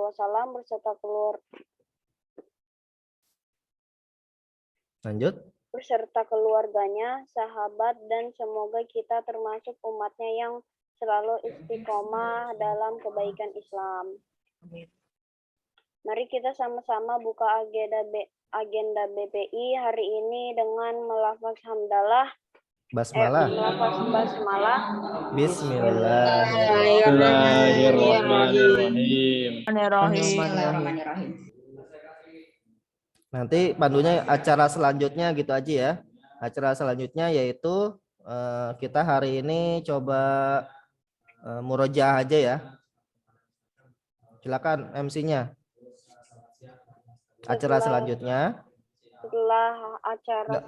wasallam beserta keluarganya, sahabat, dan semoga kita termasuk umatnya yang selalu istiqomah dalam kebaikan Islam. Mari kita sama-sama buka agenda BPI hari ini dengan melafaz hamdalah. Basmalah. Basmalah. Bismillahirrahmanirrahim. Nanti pandunya acara selanjutnya gitu aja ya. Acara selanjutnya yaitu kita hari ini coba murojaah aja ya. Silakan MC-nya. Acara selanjutnya. Setelah acara.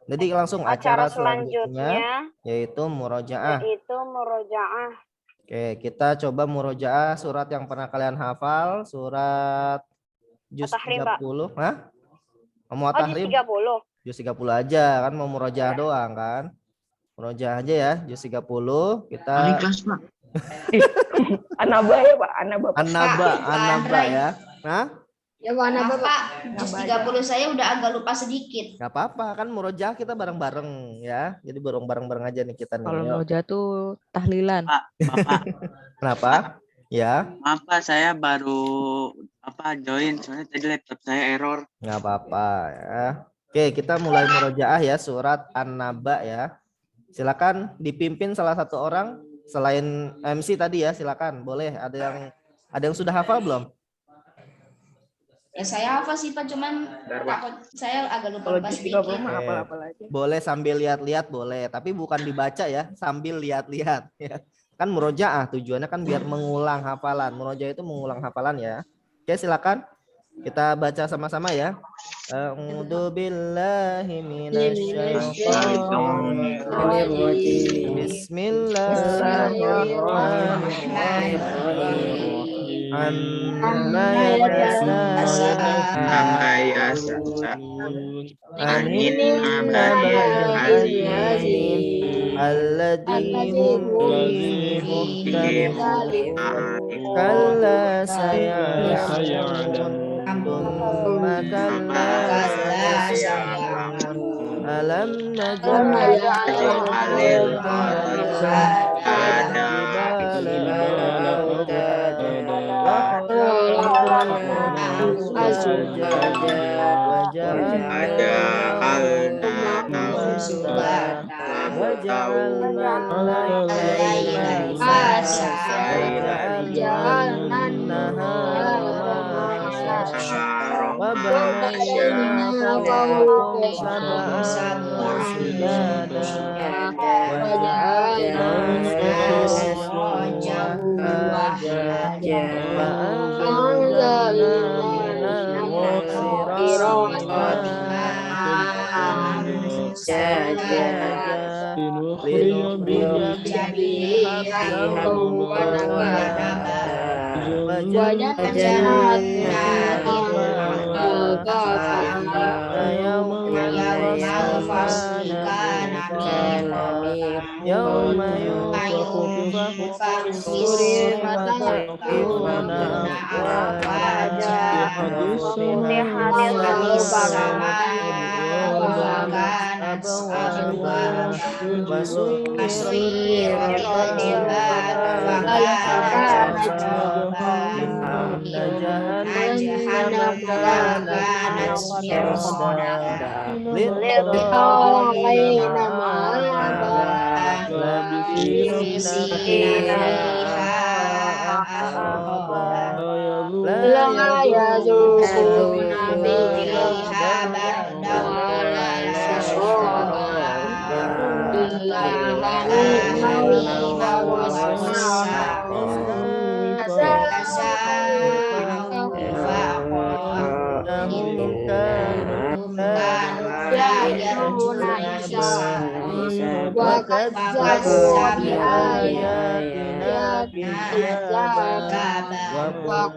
Jadi langsung acara selanjutnya yaitu murojaah. Oke, kita coba murojaah surat yang pernah kalian hafal, surat juz 30. Hah? Mau tahrim? Juz 30 aja kan, mau murojaah doang kan. Murojaah aja ya, juz 30. Kita Anaba ya Pak, Anaba ya. Nah? Ya mana Bapak, juz 30 saya udah agak lupa sedikit. Gak apa-apa, kan murojaah kita bareng-bareng ya. Jadi bareng-bareng aja nih kita nih. Kalau murojaah tuh tahlilan. Bapak. Kenapa? Ya. Maaf Pak, saya baru join, soalnya tadi laptop saya error. Nggak apa-apa ya. Oke, kita mulai murojaah ya, surat An-Naba ya. Silakan dipimpin salah satu orang selain MC tadi ya, silakan. Boleh, ada yang sudah hafal belum? Ya saya hafal sih Pak, cuman takut saya agak lupa sedikit. Boleh sambil lihat-lihat boleh, tapi bukan dibaca ya, sambil lihat-lihat ya. Kan murojaah tujuannya kan biar mengulang hafalan. Murojaah itu mengulang hafalan ya. Oke, silakan kita baca sama-sama ya. A'udzu billahi minasyaitonir rajim. Bismillahirrahmanirrahim. Amma yatasaalun anin naba'il alladzi hum fihi mukhtalifun kalla saya'lamun thumma kalla saya'lamun alam naj'alil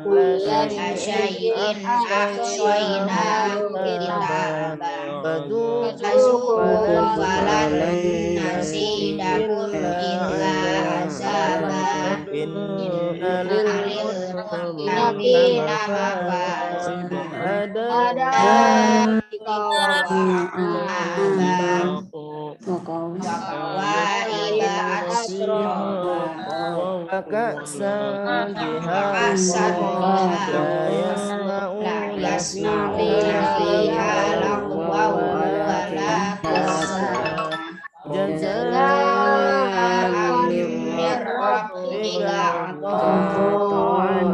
kulla syai'in ahsaynahu kitaban fadzuqu falan nazidakum illa azaba inna lil muttaqina mafazah Waqawaiba atraba Ka'san Ka'san la yasma'una fiha lagwaw wala tasma jazaa'an min rabbika ata'an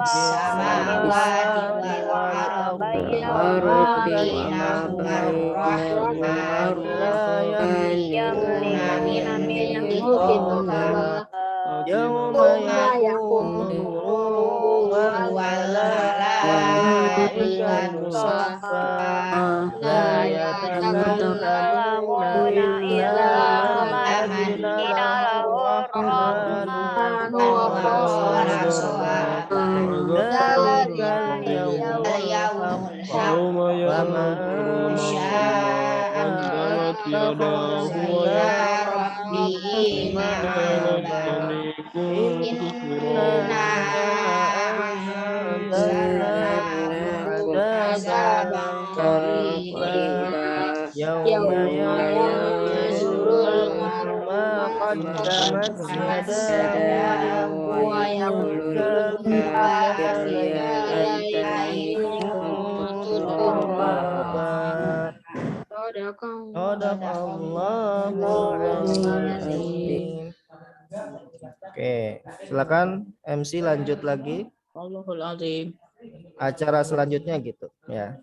samawati wal ardi bainahumar rahman yamlikuna min khitaba Yawma wal malaikatu safa la yatakallamuna illa man adina lahu rahman wa qala shawaba dzalikal yawmul haqq sya'an ila rabbih inna anzalnahu azaban qariba yawma yanzurul mar'u qaddamat yadahu wa yaqulul kafiru ya laitani kuntu turaba Sadaqallahul azim. Oke, silakan MC lanjut lagi. Allahul azim. Acara selanjutnya gitu ya.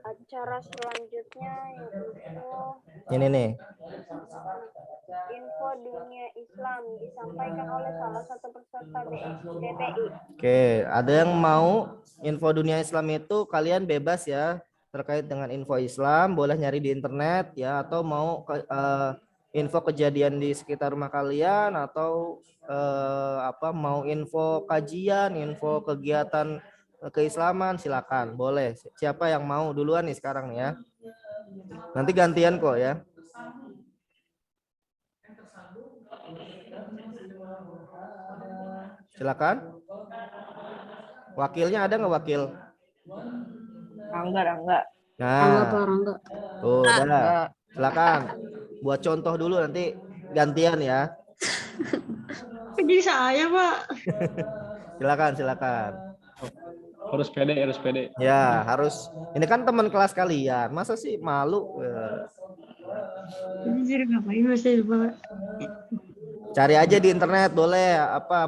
Acara selanjutnya yaitu Ini nih. info dunia Islam disampaikan oleh salah satu peserta BPI. Oke, ada yang mau info dunia Islam itu kalian bebas ya terkait dengan info Islam, boleh nyari di internet ya, atau mau info kejadian di sekitar rumah kalian, atau mau info kajian, info kegiatan keislaman, silakan, boleh. Siapa yang mau duluan nih sekarang ya? Nanti gantian kok ya. Silakan. Wakilnya ada nggak wakil? Rangga. Nah, tuh udah. Silakan. Buat contoh dulu nanti gantian ya. Jadi saya, Pak. Silakan. Harus pede. Ya, harus. Ini kan teman kelas kalian. Masa sih malu? Anjir, ngapain masih, Pak? Cari aja di internet boleh.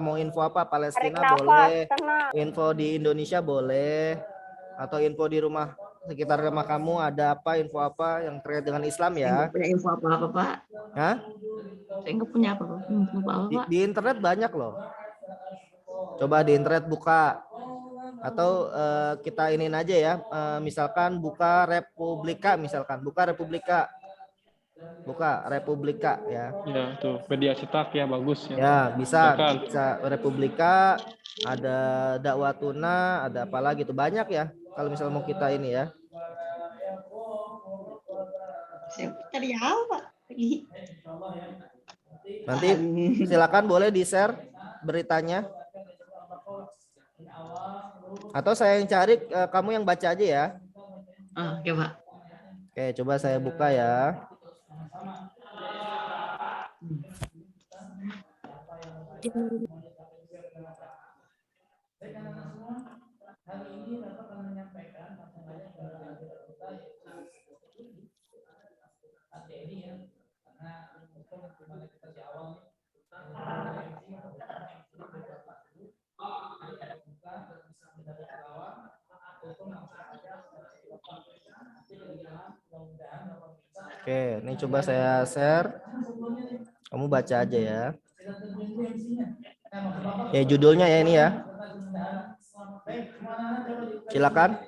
Mau info apa? Palestina boleh. Info di Indonesia boleh. Atau info di rumah sekitar rumah kamu ada apa? Info apa yang terkait dengan Islam ya? Saya nggak punya info apa-apa, Pak. Hah? Saya nggak punya apa-apa. Info apa-apa, Pak. Di internet banyak loh. Coba di internet buka. Atau kita iniin aja ya. Misalkan buka Republika, Buka Republika ya. Ya, tuh media cetak ya bagus ya. Ya, bisa Silakan. Republika, ada Dakwatuna, ada apa lagi tuh banyak ya. Kalau misalnya mau kita ini ya. Saya cari apa? Nanti silakan boleh di-share beritanya. Atau saya yang cari, kamu yang baca aja ya. Oke, Pak. Oke, coba saya buka ya. Oke, ini coba saya share. Kamu baca aja ya. Ya, judulnya ya ini ya. Silakan.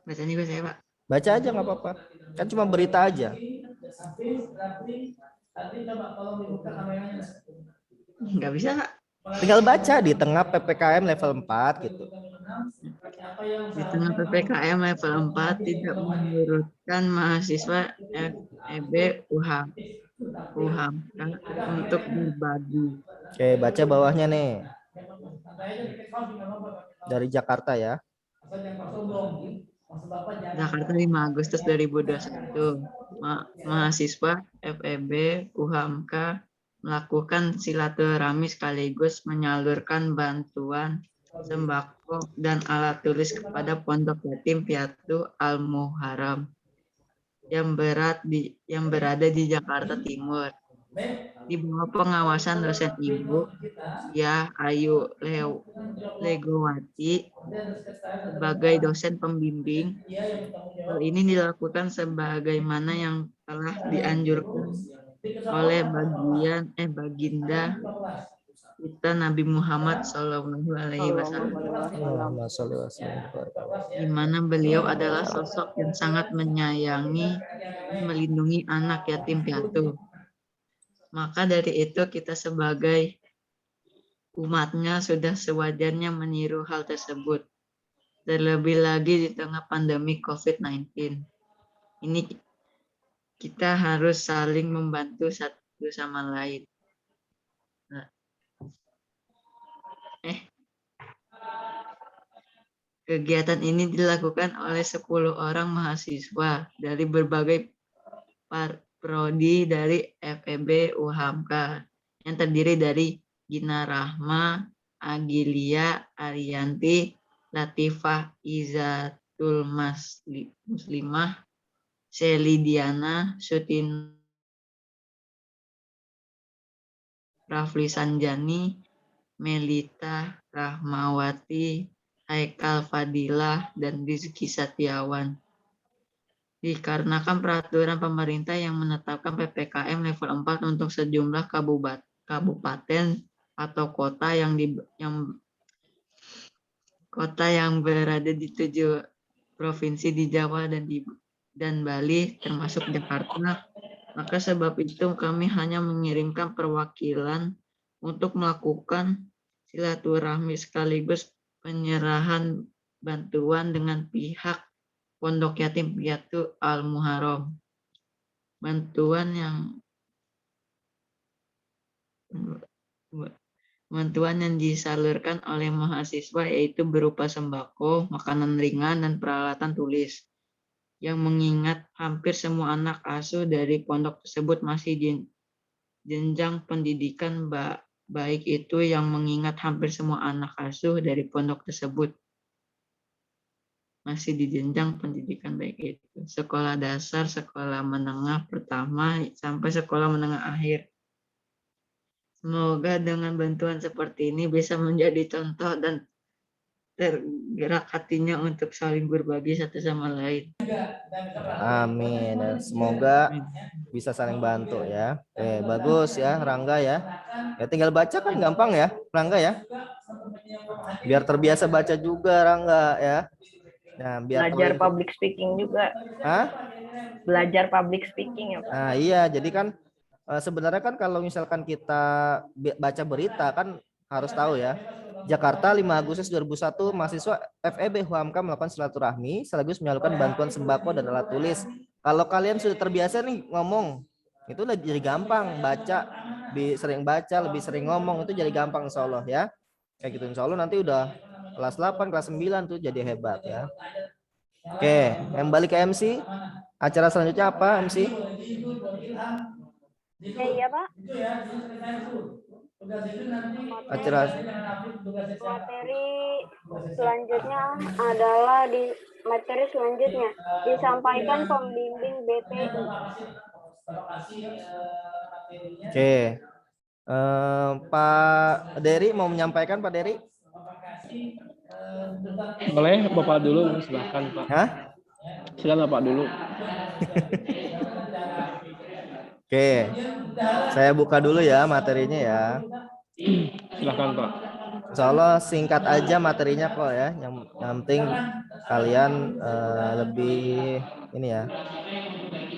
Bacanya juga saya, Pak. Baca aja nggak apa-apa. Kan cuma berita aja. Nggak bisa, Pak. Tinggal baca di tengah PPKM level 4 gitu. Di tengah PPKM level 4 tidak menyurutkan mahasiswa FEB UHAMKA untuk berbagi. Oke, baca bawahnya nih. Dari Jakarta ya. Jakarta 5 Agustus 2021. Mahasiswa FEB UHAMKA melakukan silaturahmi sekaligus menyalurkan bantuan sembako dan alat tulis kepada Pondok Yatim Piatu Al Muharram yang berada di Jakarta Timur. Di bawah pengawasan dosen Ibu ya Ayu Legowati sebagai dosen pembimbing. Hal ini dilakukan sebagaimana yang telah dianjurkan oleh baginda kita Nabi Muhammad Shallallahu Alaihi Wasallam, di mana beliau adalah sosok yang sangat menyayangi, melindungi anak yatim piatu. Maka dari itu kita sebagai umatnya sudah sewajarnya meniru hal tersebut. Terlebih lagi di tengah pandemi COVID-19. Ini kita harus saling membantu satu sama lain. Kegiatan ini dilakukan oleh 10 orang mahasiswa dari berbagai prodi dari FEB UHAMKA yang terdiri dari Gina Rahma, Agilia Ariyanti, Latifah Izatul Muslimah, Seli Diana, Sutin Rafli Sanjani, Melita Rahmawati, Haikal Fadilah, dan Rizky Satiawan. Dikarenakan peraturan pemerintah yang menetapkan PPKM level 4 untuk sejumlah kabupaten atau kota yang berada di 7 provinsi di Jawa dan Bali termasuk Jakarta, maka sebab itu kami hanya mengirimkan perwakilan untuk melakukan silaturahmi sekaligus penyerahan bantuan dengan pihak Pondok Yatim Piatu Al Muharram. Bantuan yang disalurkan oleh mahasiswa yaitu berupa sembako, makanan ringan, dan peralatan tulis. Yang mengingat hampir semua anak asuh dari pondok tersebut masih jenjang pendidikan baik itu yang mengingat hampir semua anak asuh dari pondok tersebut masih di jenjang pendidikan baik itu sekolah dasar, sekolah menengah pertama, sampai sekolah menengah akhir. Semoga dengan bantuan seperti ini bisa menjadi contoh dan tergerak hatinya untuk saling berbagi satu sama lain. Amin. Dan semoga bisa saling bantu ya. Bagus ya Rangga ya. Ya tinggal baca kan gampang ya Rangga ya. Biar terbiasa baca juga Rangga ya. Nah, biar Belajar public speaking juga. Hah? Belajar public speaking ya Pak. Nah iya, jadi kan sebenarnya kan kalau misalkan kita baca berita kan harus tahu ya. Jakarta 5 Agustus 2001 mahasiswa FEB UHAMKA melakukan silaturahmi sekaligus menyalurkan bantuan sembako dan alat tulis. Kalau kalian sudah terbiasa nih ngomong, itu udah jadi gampang baca, lebih sering baca, lebih sering ngomong, itu jadi gampang insya Allah ya. Kayak gitu insya Allah nanti udah kelas 8, kelas 9 tuh jadi hebat ya. Oke, kembali ke MC. Acara selanjutnya apa MC? Iya Pak. Acara Materi selanjutnya adalah disampaikan pembimbing BPI. Oke. Pak Dery mau menyampaikan Pak Dery? Boleh Bapak dulu, silakan Pak. Hah? Silakan Bapak dulu. Oke. Saya buka dulu ya materinya ya. Silakan Pak. Insya Allah singkat aja materinya kok ya. Yang penting kalian lebih ini ya.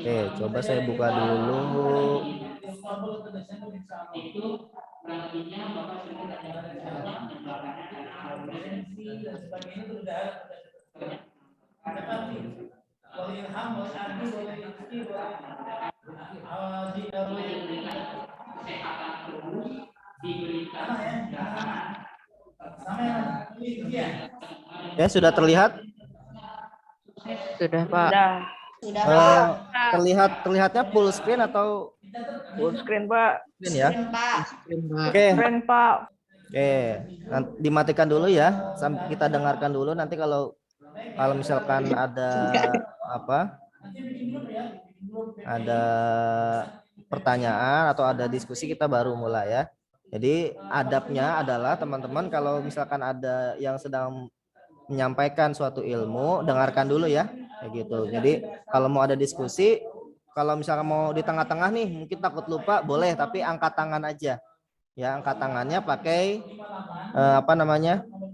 Oke, coba saya buka dulu. Ya, sudah terlihat? Sudah, Pak. Sudah Terlihatnya full screen atau Full screen, Pak. screen ya? Pak. Oke. Screen, Pak. Oke, dimatikan dulu ya, sampai kita dengarkan dulu. Nanti kalau misalkan ada ada pertanyaan atau ada diskusi, kita baru mulai ya. Jadi adabnya adalah teman-teman kalau misalkan ada yang sedang menyampaikan suatu ilmu, dengarkan dulu ya, kayak gitu. Jadi kalau mau ada diskusi, kalau misalkan mau di tengah-tengah nih, mungkin takut lupa, boleh, tapi angkat tangan aja. Ya, angkat tangannya pakai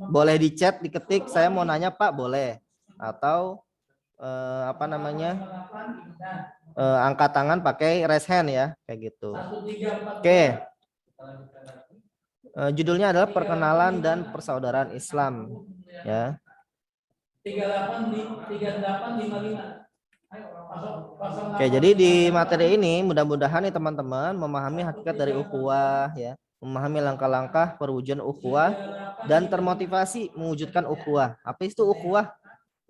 boleh di chat, diketik saya mau nanya Pak, boleh, atau angkat tangan pakai raise hand ya, kayak gitu. Oke. Judulnya adalah perkenalan dan persaudaraan Islam ya. 3855. Oke, jadi di materi ini mudah-mudahan nih teman-teman memahami hakikat dari ukhuwah ya, memahami langkah-langkah perwujudan ukhuwah dan termotivasi mewujudkan ukhuwah. Apa itu ukhuwah?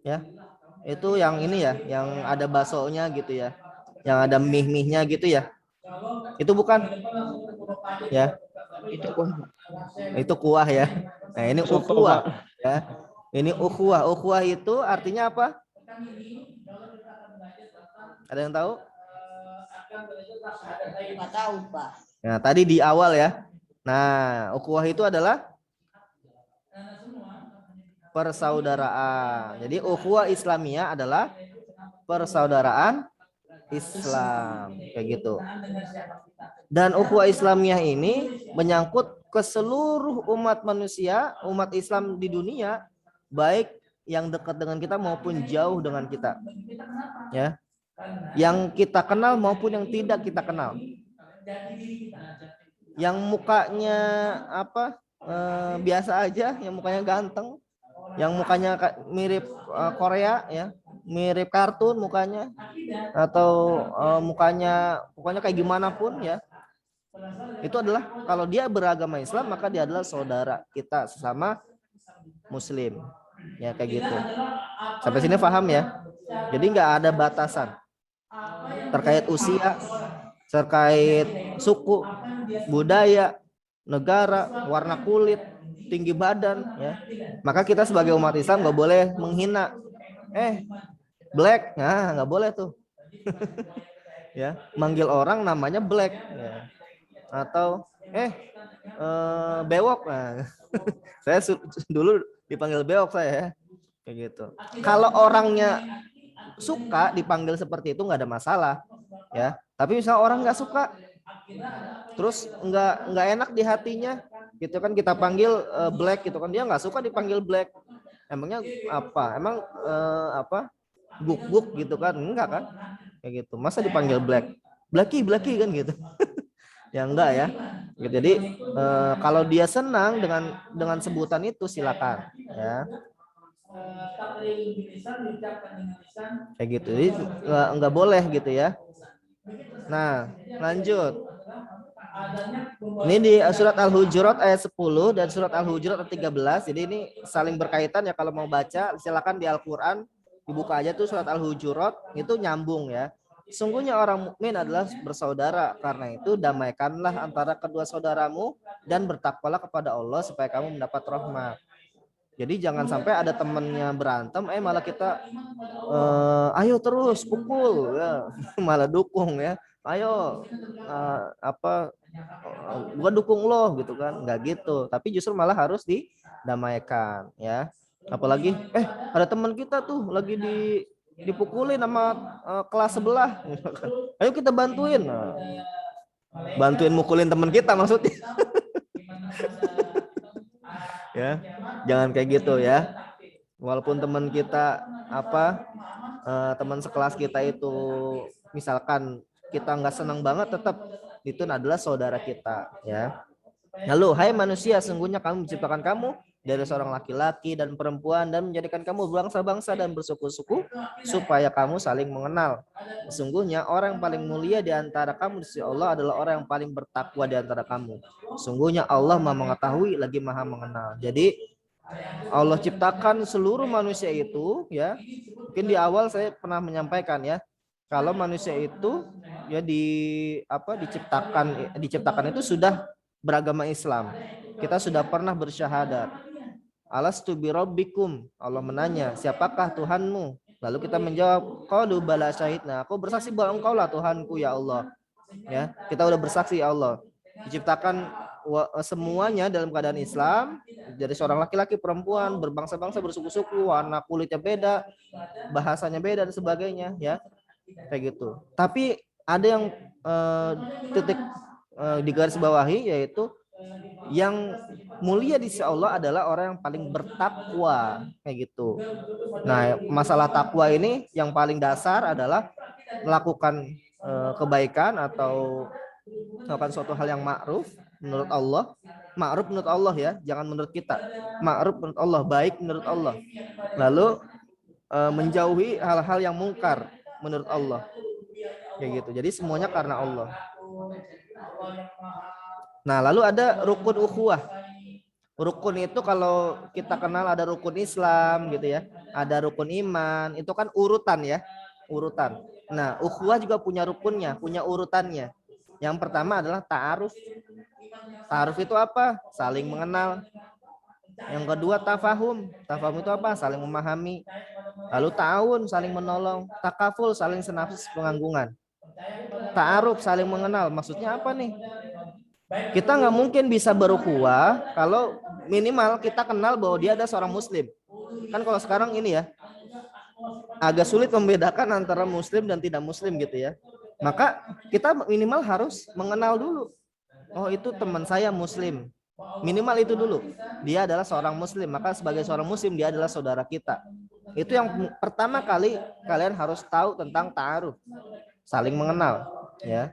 Ya. Itu yang ini ya, yang ada baksonya gitu ya. Yang ada mie-mie-nya gitu ya. Itu bukan? Ya. Itu kuah ya. Nah, ini ukhuwah ya. Ini ukhuwah. Ukhuwah itu artinya apa? Ada yang tahu? Nggak tahu, Pak. Nah, tadi di awal ya. Nah, ukhuwah itu adalah persaudaraan. Jadi ukhuwah Islamiyah adalah persaudaraan Islam, kayak gitu. Dan ukhuwah Islamiyah ini menyangkut ke seluruh umat manusia, umat Islam di dunia, baik yang dekat dengan kita maupun jauh dengan kita. Ya. Yang kita kenal maupun yang tidak kita kenal. Yang mukanya biasa aja, yang mukanya ganteng, yang mukanya mirip Korea ya, mirip kartun mukanya, atau mukanya pokoknya kayak gimana pun ya, itu adalah kalau dia beragama Islam maka dia adalah saudara kita sesama Muslim ya, kayak gitu. Sampai sini paham ya? Jadi nggak ada batasan terkait usia, terkait suku, budaya, negara, warna kulit, tinggi badan ya. Maka kita sebagai umat Islam nggak boleh menghina black, nah nggak boleh tuh. Ya, manggil orang namanya black ya. Atau bewok. Nah, saya dulu dipanggil bewok saya ya, kayak gitu. Kalau orangnya suka dipanggil seperti itu nggak ada masalah ya. Tapi misalnya orang nggak suka, terus nggak enak di hatinya, gitu kan, kita panggil black gitu kan, dia nggak suka dipanggil black. Emangnya apa? Emang guk gitu kan? Enggak kan? Kayak gitu. Masa dipanggil black? Blacky kan gitu. Ya enggak ya. Jadi kalau dia senang dengan sebutan itu silakan ya. Kayak gitu. Jadi enggak boleh gitu ya. Nah, lanjut. Ini di surat Al-Hujurat ayat 10 dan surat Al-Hujurat ayat 13. Jadi ini saling berkaitan ya, kalau mau baca silakan di Al-Qur'an dibuka aja tuh surat Al-Hujurat, itu nyambung ya. Sungguhnya orang mukmin adalah bersaudara, karena itu damaikanlah antara kedua saudaramu dan bertakwalah kepada Allah supaya kamu mendapat rahmat. Jadi jangan sampai ada temennya berantem, malah kita ayo terus pukul ya, malah dukung ya. Ayo gua dukung lo gitu kan, nggak gitu. Tapi justru malah harus didamaikan ya. Apalagi ada teman kita tuh lagi dipukulin sama kelas sebelah, ayo kita bantuin. Nah, bantuin mukulin teman kita maksudnya. Ya, jangan kayak gitu ya. Walaupun teman kita teman sekelas kita itu misalkan kita nggak senang banget, tetap itu adalah saudara kita, ya. Lalu, hai manusia, sungguhnya kami menciptakan kamu dari seorang laki-laki dan perempuan dan menjadikan kamu bangsa-bangsa dan bersuku-suku supaya kamu saling mengenal. Sesungguhnya orang yang paling mulia di antara kamu di sisi Allah adalah orang yang paling bertakwa di antara kamu. Sungguhnya Allah Maha mengetahui lagi Maha mengenal. Jadi Allah ciptakan seluruh manusia itu, ya. Mungkin di awal saya pernah menyampaikan, ya, kalau manusia itu ya diciptakan itu sudah beragama Islam. Kita sudah pernah bersyahadat. Alastu birabbikum. Allah menanya, siapakah Tuhanmu? Lalu kita menjawab, qalu bala syahidna. Aku bersaksi bahwa Engkau lah Tuhanku, ya Allah. Ya, kita udah bersaksi, ya Allah. Diciptakan semuanya dalam keadaan Islam, dari seorang laki-laki, perempuan, berbangsa-bangsa, bersuku-suku, warna kulitnya beda, bahasanya beda dan sebagainya, ya. Kayak gitu. Tapi ada yang titik di garis bawahi, yaitu yang mulia di sisi Allah adalah orang yang paling bertakwa, kayak gitu. Nah, masalah takwa ini yang paling dasar adalah melakukan kebaikan atau melakukan suatu hal yang ma'ruf menurut Allah. Ma'ruf menurut Allah, ya, jangan menurut kita. Ma'ruf menurut Allah, baik menurut Allah. Lalu menjauhi hal-hal yang mungkar menurut Allah, kayak gitu. Jadi semuanya karena Allah. Nah, lalu ada rukun ukhuwah. Rukun itu kalau kita kenal ada rukun Islam, gitu ya. Ada rukun iman, itu kan urutan, ya. Urutan. Nah, ukhuwah juga punya rukunnya, punya urutannya. Yang pertama adalah ta'aruf. Ta'aruf itu apa? Saling mengenal. Yang kedua tafahum. Tafahum itu apa? Saling memahami. Lalu ta'awun, saling menolong. Takaful, saling senafis penganggungan. Ta'aruf, saling mengenal. Maksudnya apa nih? Kita nggak mungkin bisa berukhuwah kalau minimal kita kenal bahwa dia ada seorang muslim. Kan kalau sekarang ini, ya, agak sulit membedakan antara muslim dan tidak muslim, gitu ya. Maka kita minimal harus mengenal dulu. Oh, itu teman saya muslim. Minimal itu dulu. Dia adalah seorang muslim, maka sebagai seorang muslim dia adalah saudara kita. Itu yang pertama kali kalian harus tahu tentang ta'aruf. Saling mengenal, ya.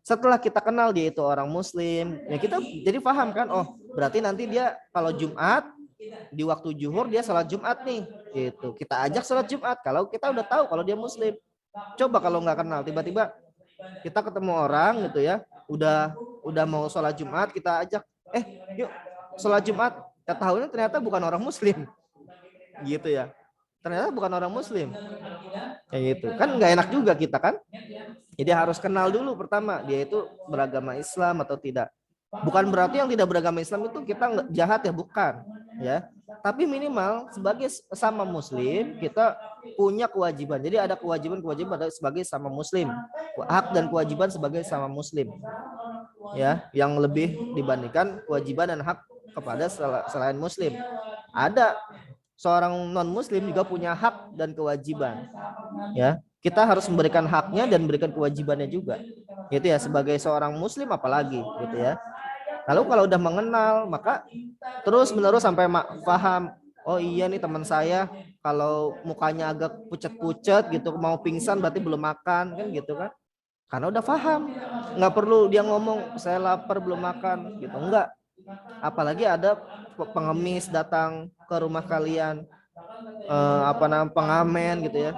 Setelah kita kenal dia itu orang muslim, ya kita jadi paham kan, oh berarti nanti dia kalau Jumat di waktu zuhur dia sholat Jumat nih, gitu. Kita ajak sholat Jumat kalau kita udah tahu kalau dia muslim. Coba kalau nggak kenal, tiba-tiba kita ketemu orang, gitu ya, udah mau sholat Jumat, kita ajak, yuk sholat Jumat, kita tahunya ternyata bukan orang muslim, gitu ya. Ternyata bukan orang muslim, kayak gitu kan, nggak enak juga kita kan. Jadi harus kenal dulu pertama dia itu beragama Islam atau tidak. Bukan berarti yang tidak beragama Islam itu kita jahat, ya, bukan, ya. Tapi minimal sebagai sama muslim kita punya kewajiban. Jadi ada kewajiban sebagai sama muslim, hak dan kewajiban sebagai sama muslim, ya, yang lebih dibandingkan kewajiban dan hak kepada selain muslim. Ada seorang non muslim juga punya hak dan kewajiban, ya. Kita harus memberikan haknya dan memberikan kewajibannya juga, gitu ya, sebagai seorang muslim apalagi, gitu ya. Lalu kalau udah mengenal, maka terus menerus sampai paham, oh iya nih teman saya kalau mukanya agak pucat-pucat gitu, mau pingsan berarti belum makan, kan gitu kan. Karena udah paham, nggak perlu dia ngomong saya lapar belum makan, gitu, enggak. Apalagi ada pengemis datang ke rumah kalian, pengamen, gitu ya.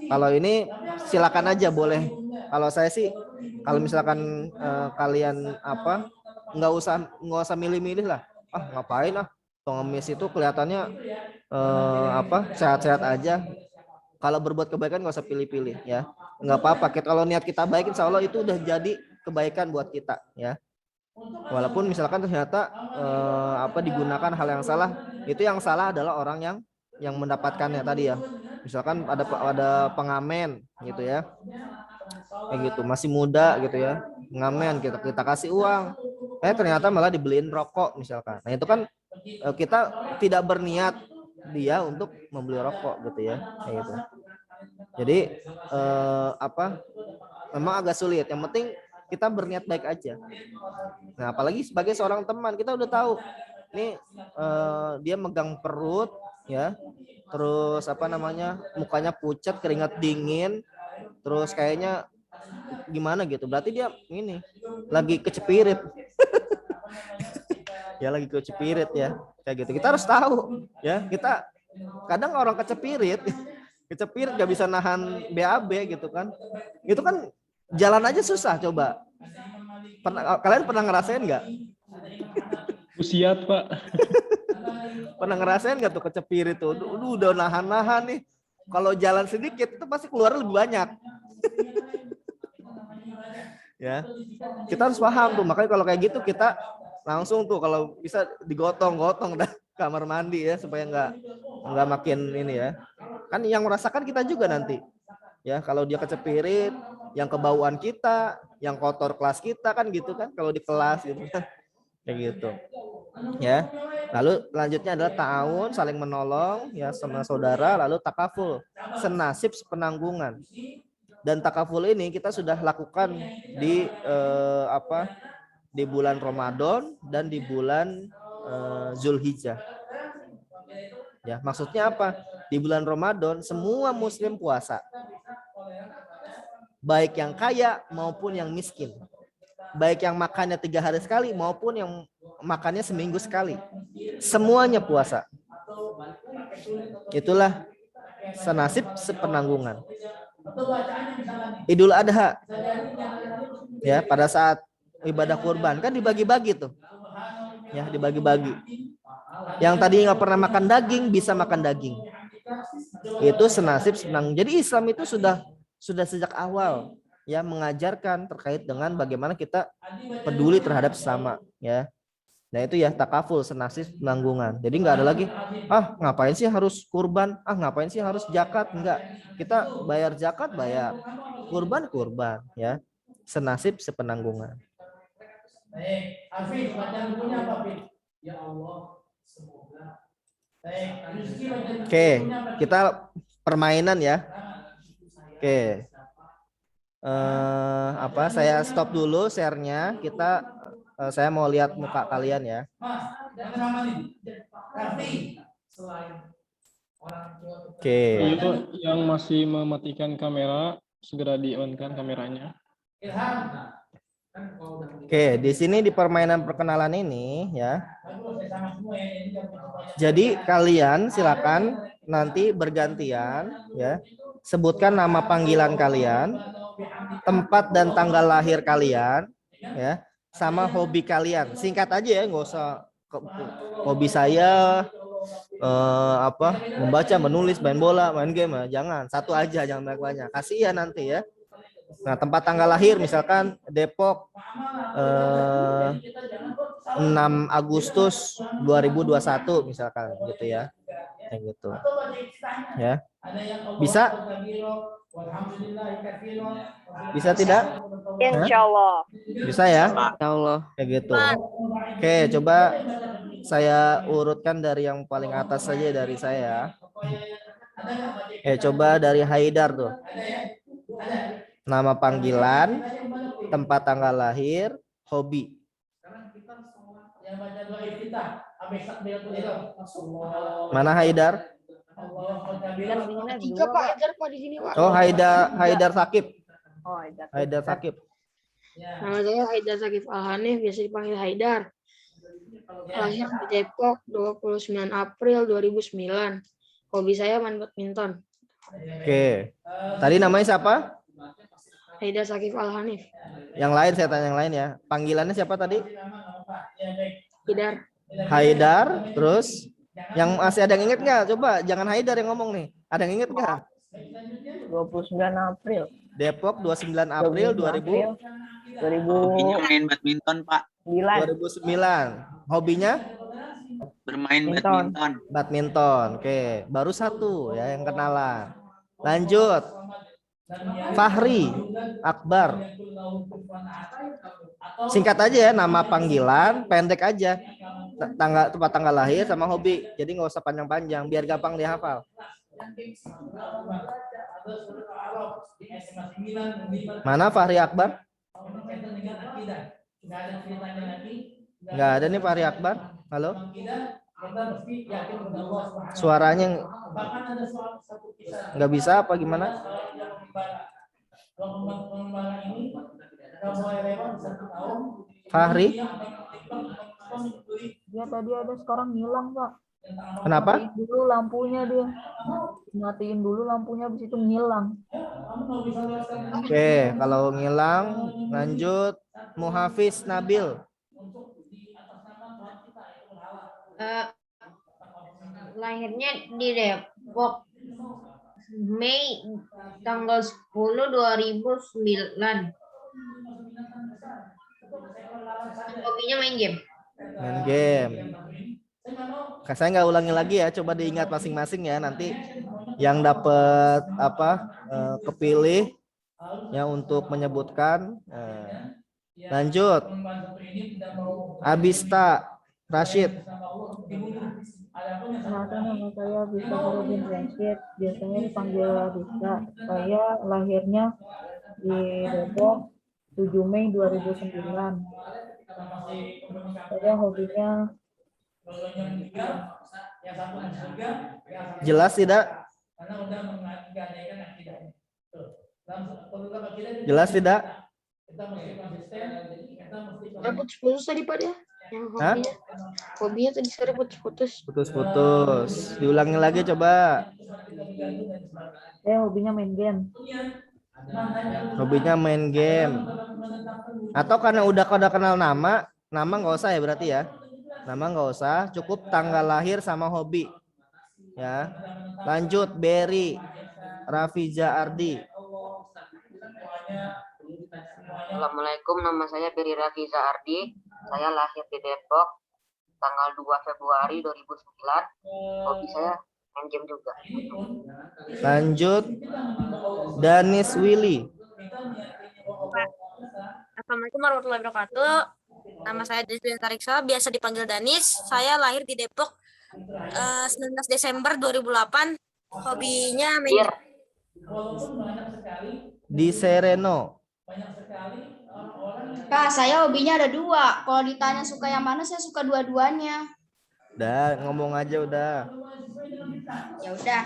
Kalau ini silakan aja, boleh. Kalau saya sih, kalau misalkan kalian nggak usah milih-milih lah. Ngapain pengemis itu kelihatannya sehat-sehat aja. Kalau berbuat kebaikan nggak usah pilih-pilih, ya. Nggak apa-apa. Kalau niat kita baik, insya Allah itu udah jadi kebaikan buat kita, ya. Walaupun misalkan ternyata digunakan hal yang salah, itu yang salah adalah orang yang mendapatkannya tadi, ya. Misalkan ada pengamen, gitu ya, kayak gitu, masih muda, gitu ya, pengamen, kita kasih uang, ternyata malah dibeliin rokok misalkan. Nah itu kan kita tidak berniat dia untuk membeli rokok, gitu ya, kayak gitu. Jadi memang agak sulit. Yang penting kita berniat baik aja. Nah apalagi sebagai seorang teman, kita udah tahu nih dia megang perut, ya. Terus apa namanya? Mukanya pucat, keringat dingin. Terus kayaknya gimana gitu. Berarti dia ini lagi kecepirit. Ya lagi kecepirit ya. Kayak gitu. Kita harus tahu ya. Kita kadang orang kecepirit gak bisa nahan BAB gitu kan. Itu kan jalan aja susah coba. Kalian pernah ngerasain nggak? Usiat, Pak. Pernah ngerasain nggak tuh kecepirit tuh? Udah nahan-nahan nih. Kalau jalan sedikit itu pasti keluar lebih banyak. Ya, kita harus paham tuh. Makanya kalau kayak gitu kita langsung tuh kalau bisa digotong-gotong dah kamar mandi ya supaya nggak makin ini ya. Kan yang merasakan kita juga nanti. Ya, kalau dia kecepirit, yang kebauan kita, yang kotor kelas kita kan gitu kan kalau di kelas gitu kan. Kayak gitu. Ya. Lalu selanjutnya adalah ta'awun, saling menolong ya sama saudara, lalu takaful, senasib sepenanggungan. Dan takaful ini kita sudah lakukan di di bulan Ramadan dan di bulan Zulhijjah. Ya, maksudnya apa? Di bulan Ramadan semua muslim puasa. Baik yang kaya maupun yang miskin. Baik yang makannya 3 hari sekali maupun yang makannya seminggu sekali. Semuanya puasa. Itulah senasib sepenanggungan. Idul Adha. Ya, pada saat ibadah kurban kan dibagi-bagi tuh. Ya, dibagi-bagi. Yang tadi nggak pernah makan daging bisa makan daging. Itu senasib sepenanggungan. Jadi Islam itu sudah sejak awal ya mengajarkan terkait dengan bagaimana kita peduli terhadap sesama ya. Nah itu ya takaful, senasib penanggungan. Jadi nggak ada lagi ngapain sih harus kurban, ngapain sih harus zakat, enggak. Kita bayar zakat bayar, kurban ya. Senasib sepenanggungan. Oke, kita permainan ya. Oke. Saya stop dulu share-nya. Saya mau lihat muka kalian ya. Oke. Yang masih mematikan kamera segera di-on-kan kameranya. Oke, di sini di permainan perkenalan ini ya. Jadi kalian silakan nanti bergantian ya. Sebutkan nama panggilan kalian, tempat dan tanggal lahir kalian ya, sama hobi kalian. Singkat aja ya, nggak usah hobi saya membaca, menulis, main bola, main game, jangan. Satu aja, jangan banyak-banyak. Kasihan nanti ya. Nah, tempat tanggal lahir misalkan Depok 6 Agustus 2021 misalkan gitu ya. Kayak gitu. Ya. Bisa? Bisa tidak? Insya Allah. Bisa ya? Ya Allah. Kayak gitu. Oke, coba saya urutkan dari yang paling atas saja dari saya. Coba dari Haidar tuh. Nama panggilan, tempat tanggal lahir, hobi. Mana Haidar? Oh, Haidar Sakib. Haidar Sakib. Nama saya Haidar Sakif Al-Hanif, biasa dipanggil Haidar. Lahir di Depok 29 April 2009. Hobi saya main badminton. Oke. Tadi namanya siapa? Haidar Sakif Al-Hanif. Yang lain saya tanya yang lain ya. Panggilannya siapa tadi? Haidar. Haidar, terus yang masih ada yang inget nggak? Coba jangan Haidar yang ngomong nih. Ada yang inget nggak? 29 April. Depok 29 April 2000. Hobinya main badminton, Pak. 2009. Hobinya? Bermain badminton. Badminton. Oke, baru satu ya yang kenalan. Lanjut. Fahri Akbar. Singkat aja ya, nama panggilan, pendek aja. Tempat tanggal lahir sama hobi. Jadi nggak usah panjang-panjang biar gampang dihafal. Mana Fahri Akbar? Nggak ada nih Fahri Akbar. Halo? Suaranya nggak bisa apa gimana? Fahri, Dia tadi ada, sekarang hilang, Pak. kenapa? Matiin dulu lampunya dia. Matiin dulu lampunya, habis itu ngilang. Oke, kalau ngilang lanjut Muhafiz Nabil. Lahirnya di Depok Mei tanggal 10 2009. Hobinya main game. Main game. Saya nggak ulangi lagi ya, coba diingat masing-masing ya, nanti yang dapat kepilih ya untuk menyebutkan. Lanjut Abista Rashid. Nama saya Bisa Fahrudin Rashid, biasanya dipanggil Bisa. Saya lahirnya di Depok 7 Mei 2009. Saya hobinya Jelas tidak? Jelas tidak? Putus-putus tadi Pak ya? Yang hobinya tadi saya putus-putus. Putus-putus. Diulangi lagi coba. saya hobinya main game. Hobinya main game. Atau karena udah kenal nama nggak usah ya berarti ya. Nama nggak usah, cukup tanggal lahir sama hobi. Ya. Lanjut Berry Rafiza Ardi. Assalamualaikum, nama saya Berry Rafiza Ardi. Saya lahir di Depok tanggal 2 Februari 2009. Hobi saya main game juga. Lanjut Danis Willy. Assalamualaikum warahmatullahi wabarakatuh. Nama saya Deswita Tariksa, biasa dipanggil Danis. Saya lahir di Depok 19 Desember 2008. Hobinya main game. Di Sereno. Kak, saya hobinya ada 2. Kalau ditanya suka yang mana, saya suka dua-duanya. Udah, ngomong aja udah. Ya udah,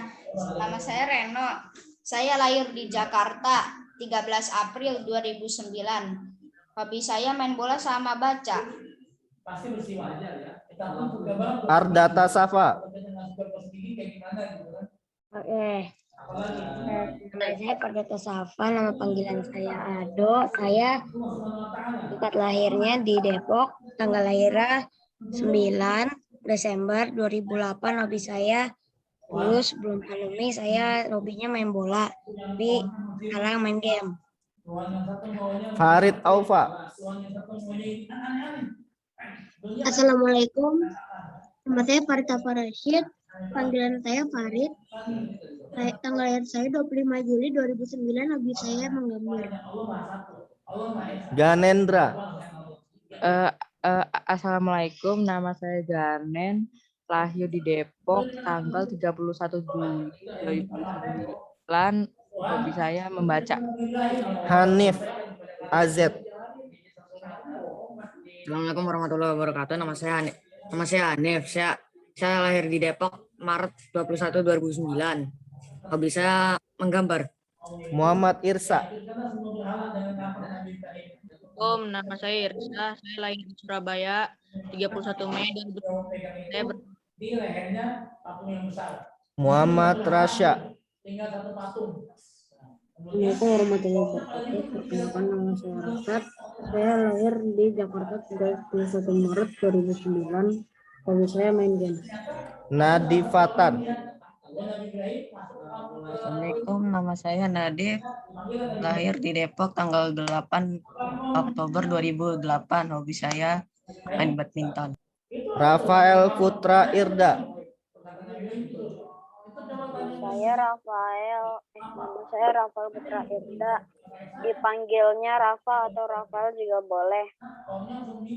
nama saya Reno. Saya lahir di Jakarta 13 April 2009. Hobi saya main bola sama baca. Ardata Safa. Nama saya Ardata Safa, nama panggilan saya Ado. Saya tempat lahirnya di Depok, tanggal lahirnya 9 Desember 2008. Hobi saya dulu sebelum pandemi saya hobinya main bola, tapi sekarang main game. Farid Aufa. Assalamualaikum, nama saya Farid Aufa Rashid, panggilan saya Farid. Tanggal lahir saya 25 Juli 2009, hobi saya menggambar. Ganendra. Assalamualaikum, nama saya Ganen, lahir di Depok tanggal 31 Juli 2009. Hobi saya membaca. Hanif Azet. Assalamualaikum warahmatullahi wabarakatuh. Nama saya Hanif. Saya lahir di Depok Maret 21 2009. Hobi saya menggambar. Muhammad Irsa. Nama saya Irsa, saya lahir di Surabaya 31 Mei 2009. Muhammad Rasya. Assalamualaikum warahmatullahi wabarakatuh. Perkenalkan, nama saya Rasad. Saya lahir di Jakarta 31 Maret 2009. Hobi saya main game. Nadifatan. Assalamualaikum, nama saya Nadif, lahir di Depok tanggal 8 Oktober 2008. Hobi saya main badminton. Rafael Putra Irda. Nama saya Rafael Putra Irda. Dipanggilnya Rafa atau Rafael juga boleh.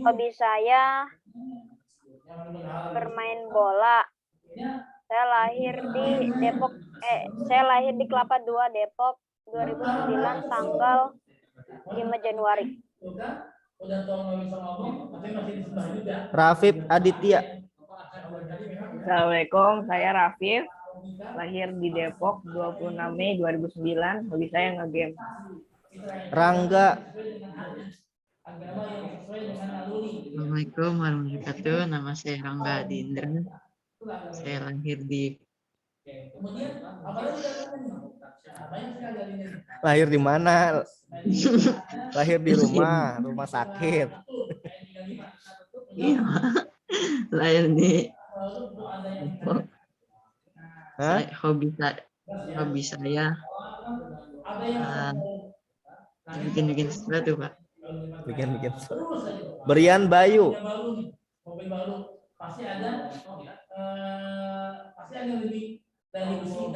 Hobi saya bermain bola. Saya lahir di Depok. Saya lahir di Kelapa II Depok 2009 tanggal 5 Januari. Rafif Aditya. Assalamualaikum, saya Rafif, lahir di Depok 26 Mei 2009, hobi saya nge-game. Rangga. Assalamualaikum warahmatullahi wabarakatuh. Nama saya Rangga Adindra. Saya lahir di Lahir di mana? Lahir di rumah sakit. Iya. Lahir di hobi saya bikin sesuatu, Pak. Bikin. Brian Bayu.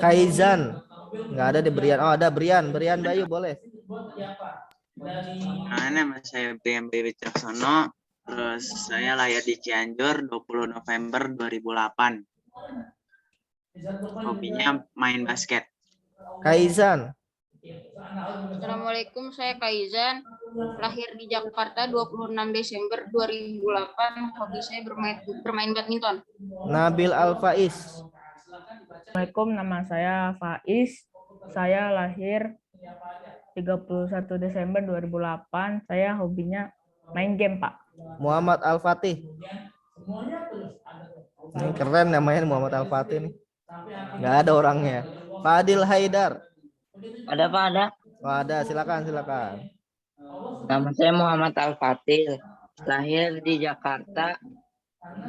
Kaizan. Nggak ada di Brian. Oh, ada Brian Bayu boleh. Nama saya Brian Bayu Wicaksono. Terus saya lahir di Cianjur 20 November 2008. Hobinya main basket. Kaizan. Assalamualaikum, saya Kaizan, lahir di Jakarta 26 Desember 2008. Hobi saya bermain badminton. Nabil Al-Faiz. Assalamualaikum, nama saya Faiz. Saya lahir 31 Desember 2008. Saya hobinya main game, Pak. Muhammad Al-Fatih. Ini keren namanya Muhammad Al-Fatih nih. Nggak ada orangnya. Fadil Haidar. Ada Pak, ada. Oh, ada, silakan. Nama saya Muhammad Al-Fatih, lahir di Jakarta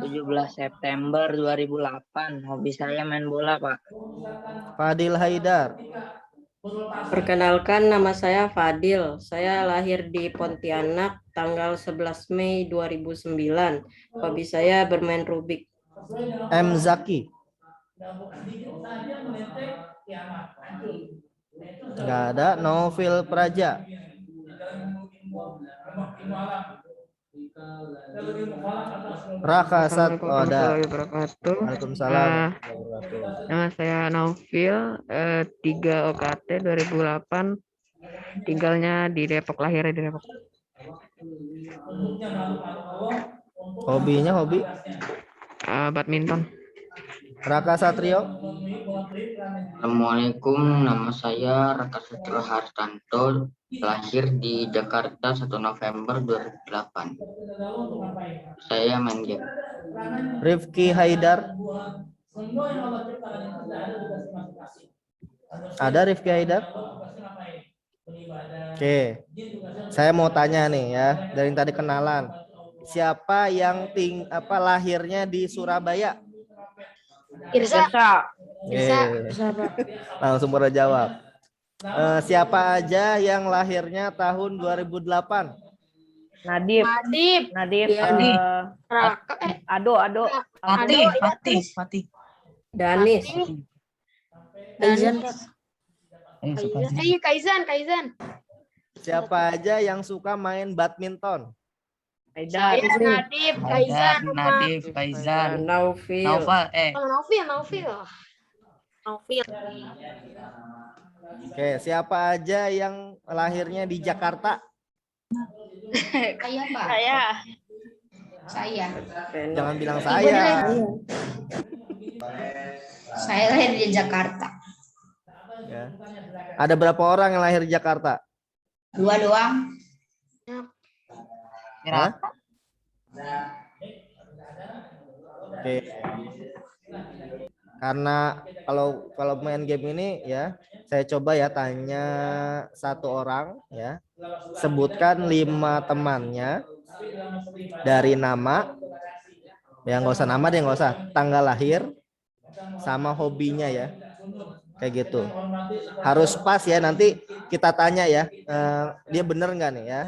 17 September 2008. Hobi saya main bola, Pak. Fadil Haidar. Perkenalkan, nama saya Fadil. Saya lahir di Pontianak tanggal 11 Mei 2009. Hobi saya bermain Rubik. M. Zaki. Nggak ada. Novil Praja. Raka Sat. Oh, ada. Waalaikumsalam. Nama saya Naufil, 3 OKT 2008, tinggalnya di Depok, lahirnya di Depok. Hobinya badminton. Raka Satrio. Assalamualaikum, nama saya Raka Satrio Hartanto, lahir di Jakarta 1 November 2008. Saya main game. Rifki Haidar. Ada Rifki Haidar? Oke. Saya mau tanya nih ya, dari tadi kenalan. Siapa yang lahirnya di Surabaya? Irsa. Langsung pada jawab. Siapa aja yang lahirnya tahun 2008? Nadif. Ado. Fatih. Danis. Kaizan. Siapa aja yang suka main badminton? Nadif, Kaizan. Naufil. Naufil. Oke, siapa aja yang lahirnya di Jakarta? Saya, Pak. Saya. Jangan bilang saya. Saya lahir di Jakarta. Ya. Ada berapa orang yang lahir di Jakarta? 2 doang. Hah? Oke. Karena kalau main game ini ya, saya coba ya tanya 1 orang ya. Sebutkan 5 temannya dari nama. Ya nggak usah nama deh, nggak usah. Tanggal lahir sama hobinya ya. Kayak gitu. Harus pas ya, nanti kita tanya ya. Dia bener nggak nih ya?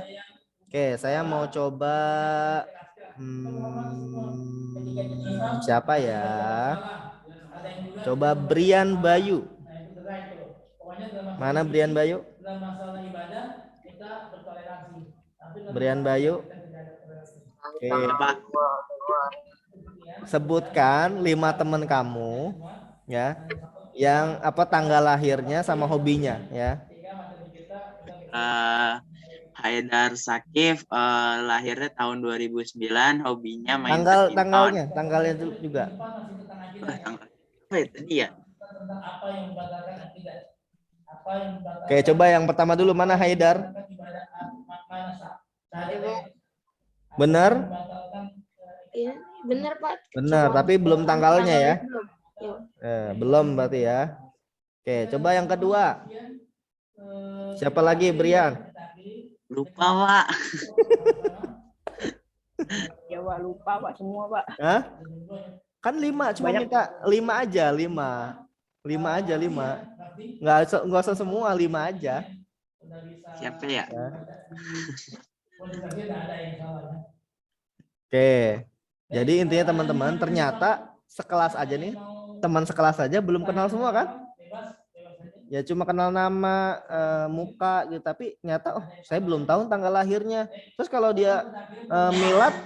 Oke, saya mau coba siapa ya? Coba Brian Bayu. Mana Brian Bayu? Brian Bayu. Oke. Sebutkan 5 teman kamu ya, yang tanggal lahirnya sama hobinya ya. Haidar Sakif, lahirnya tahun 2009, hobinya main tanggalnya juga. tanggal apa ya tadi ya? Oke, coba yang pertama dulu, mana Haidar? Benar? Iya, benar Pak. Benar, tapi belum tanggalnya ya. Belum. Belum berarti ya. Oke, coba yang kedua. Siapa lagi, Brian? Lupa, Pak. Ya Pak, lupa Pak semua Pak. Hah? Kan 5, cuma Banyak. minta 5 aja, 5. 5 aja, 5. Nggak usah semua, 5 aja. Siapa ya? Oke. Jadi intinya teman-teman, ternyata sekelas aja nih, teman sekelas aja belum kenal semua kan? Ya cuma kenal nama, muka gitu, tapi nyata saya belum tahu tanggal lahirnya. Terus kalau dia milad,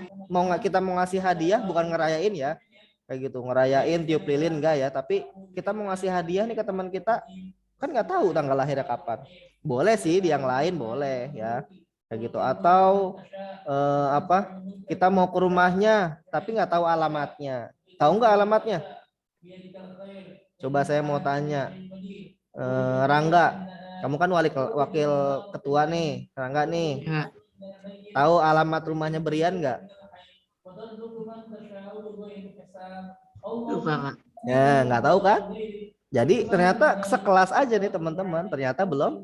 kita mau ngasih hadiah, bukan ngerayain ya, kayak gitu, ngerayain tiup lilin enggak ya, tapi kita mau ngasih hadiah nih ke teman kita, kan nggak tahu tanggal lahirnya kapan. Boleh sih di yang lain boleh ya, kayak gitu. Atau kita mau ke rumahnya tapi nggak tahu alamatnya. Tahu nggak alamatnya? Coba saya mau tanya, Rangga, kamu kan wakil ketua nih, Rangga nih. Ya. Tahu alamat rumahnya Brian nggak? Lupa, Pak. Ya, nggak tahu kan? Jadi ternyata sekelas aja nih teman-teman, ternyata belum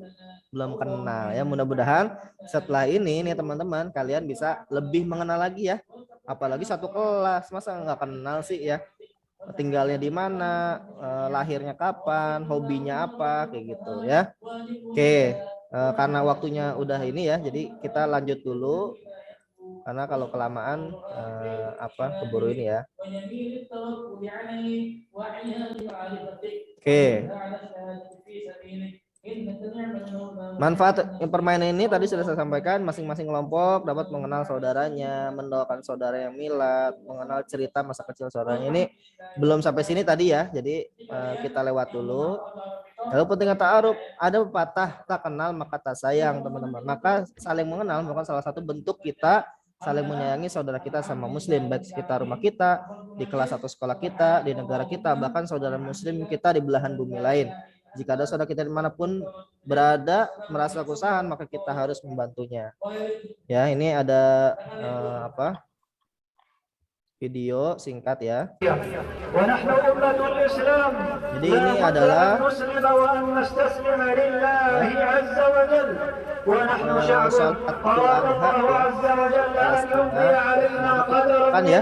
kenal ya. Mudah-mudahan setelah ini nih teman-teman kalian bisa lebih mengenal lagi ya. Apalagi satu kelas, masa nggak kenal sih ya? Tinggalnya di mana, lahirnya kapan, hobinya apa, kayak gitu ya. Oke, karena waktunya udah ini ya, jadi kita lanjut dulu. Karena kalau kelamaan keburu ini ya. Oke. Manfaat permainan ini tadi sudah saya sampaikan, masing-masing kelompok dapat mengenal saudaranya, mendoakan saudara yang milad, mengenal cerita masa kecil saudaranya. Ini belum sampai sini tadi ya, jadi kita lewat dulu. Lalu pentingnya ta'aruf, ada pepatah tak kenal maka tak sayang teman-teman. Maka saling mengenal merupakan salah satu bentuk kita saling menyayangi saudara kita sama muslim, baik sekitar rumah kita, di kelas atau sekolah kita, di negara kita, bahkan saudara muslim kita di belahan bumi lain. Jika ada saudara kita dimanapun berada merasa kesusahan, maka kita harus membantunya. Ya, ini ada video singkat ya. Jadi ini adalah kan ya,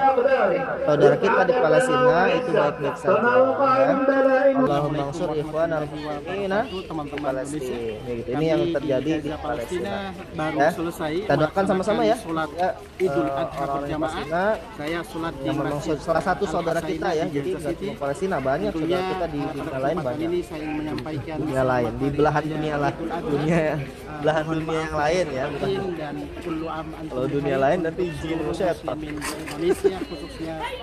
saudara kita di Palestina itu baik-baik saja ya. Allahumma ansur ikhwan al-muslimina di Palestina. Gitu. Ini yang terjadi di Palestina. Ya. Kita doakan sama-sama ya. Orang-orang di Palestina, saya sholat di yang memang salah satu saudara kita ya. Jadi nggak cuma Palestina, banyak saudara kita di dunia lain banyak. Dunia lain, di belahan dunia lain, belahan dunia yang lain ya, bukan. Kalau dunia lain nanti jin setan.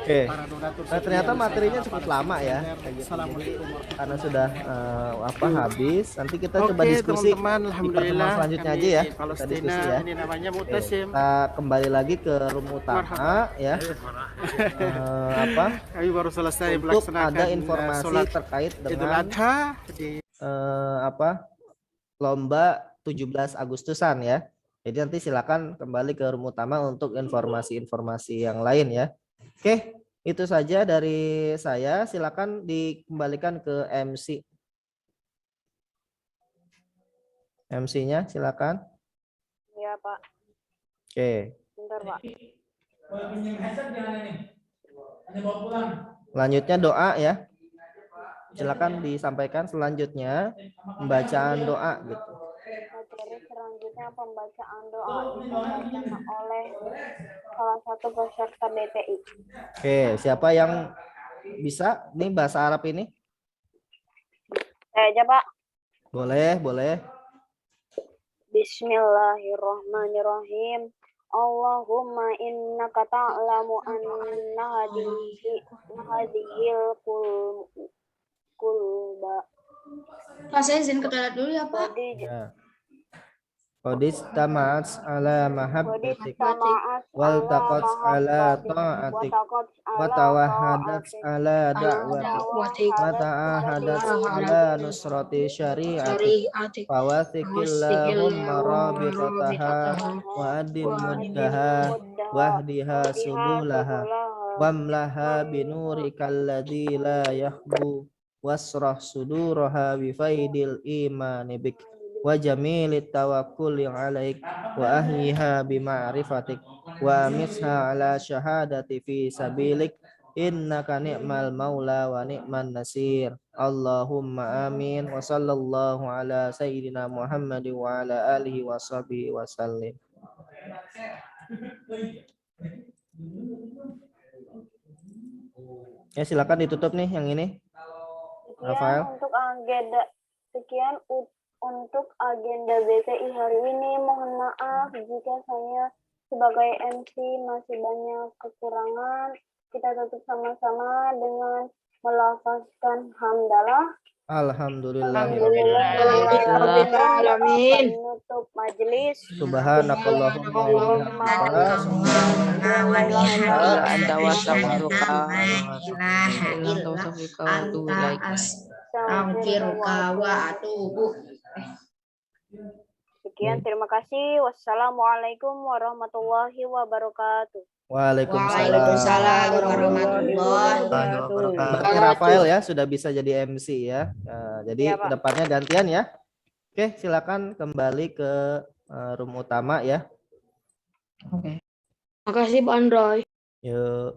Oke. Nah, ternyata materinya cukup lama ya, kayak gitu. Jadi, karena sudah habis, nanti kita coba diskusi di pertemuan selanjutnya aja ya. Kita diskusi ya. Kita kembali lagi ke room utama ya. Kami baru selesai untuk ada informasi terkait dengan lomba 17 Agustusan ya. Jadi nanti silakan kembali ke room utama untuk informasi-informasi yang lain ya. Oke, itu saja dari saya. Silakan dikembalikan ke MC. MC-nya silakan. Iya, Pak. Oke. Bentar, Pak. Selanjutnya doa ya. Silakan disampaikan selanjutnya pembacaan doa gitu. Materi selanjutnya pembacaan doa disampaikan oleh salah satu peserta DTI. Oke, siapa yang bisa nih bahasa Arab ini? Saya aja, Pak. Boleh. Bismillahirrahmanirrahim. Allahumma innaka ta'lamu anna hadhil kulba. Pak, saya izin ke toilet dulu ya, Pak. Ya. qad istama'at ala mahabbatik Sama'at wal taqat ala mahabbatik ta'atik wataqat wa tawahadat ala da'watik wa ta'ahadat ala nusrati syari'atik fawathikillahumma rabitataha wa adim muddaha wahdiha subulaha wamlaha binurikal ladzi la yahbu wasrah suduraha bifaidil imani bik wa jamilit tawakkuli alaik wa ahyiha bima'rifatik wa amisha ala syahadati fi sabilik innaka ni'mal maula wa ni'man nasir. Allahumma amin wa sallallahu ala sayyidina Muhammad wa ala alihi wa sahbihi wa sallim. Ya silakan ditutup nih yang ini. Rafael. Sekian untuk agenda BPI hari ini. Mohon maaf jika saya sebagai MC masih banyak kekurangan. Kita tutup sama-sama dengan melafazkan hamdalah. Alhamdulillah. Alamin. Menutup majelis. Subhanakallahumma Sekian, terima kasih. Wassalamualaikum warahmatullahi wabarakatuh. Waalaikumsalam warahmatullahi wabarakatuh. Rafael ya sudah bisa jadi MC ya. Jadi kedepannya gantian ya. Oke, silakan kembali ke room utama ya. Oke. Makasih Pak Androy. Yuk.